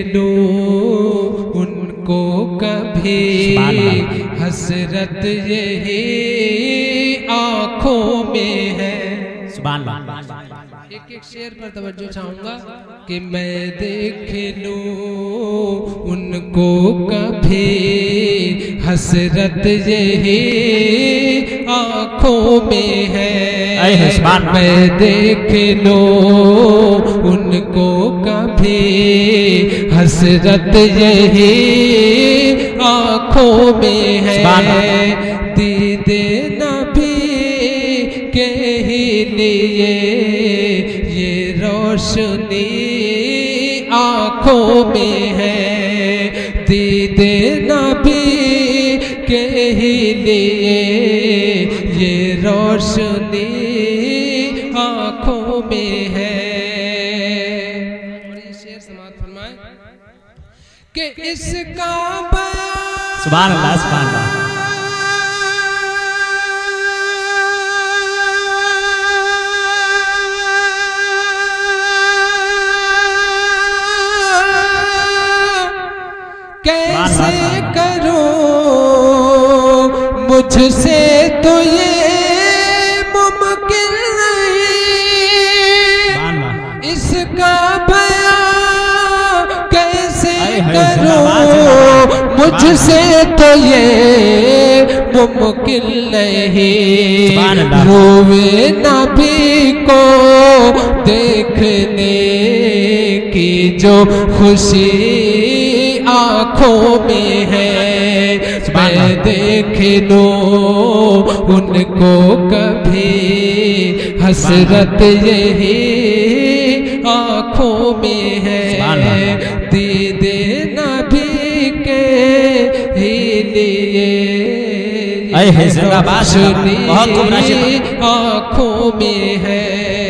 लूं उनको कभी, हसरत यही आँखों में है। सुभान अल्लाह। एक एक शेर पर तवज्जो चाहूंगा कि मैं देख लूं उनको कभी, हसरत यही आँखों में है। मैं देख लूं उनको कभी, हसरत यही आँखों में है। दीदे नबी के ही लिए ये रोशनी आँखों में है। दीदे नबी के ही लिए ये रोशनी आँखों में है। और ये शेर समाप्त फरमाए कि इसका बयान, सुभान अल्लाह, सुभान अल्लाह। कैसे करो मुझसे तो ये मुमकिन नहीं, इसका बयान कैसे करो मुझसे तो ये मुमकिन नहीं। रोवे नबी को देखने की जो खुशी आँखों में है, मैं देख लूं उनको कभी, हसरत यही आँखों में है। दीदे नबी के ही लिए रोशनी आँखों में है।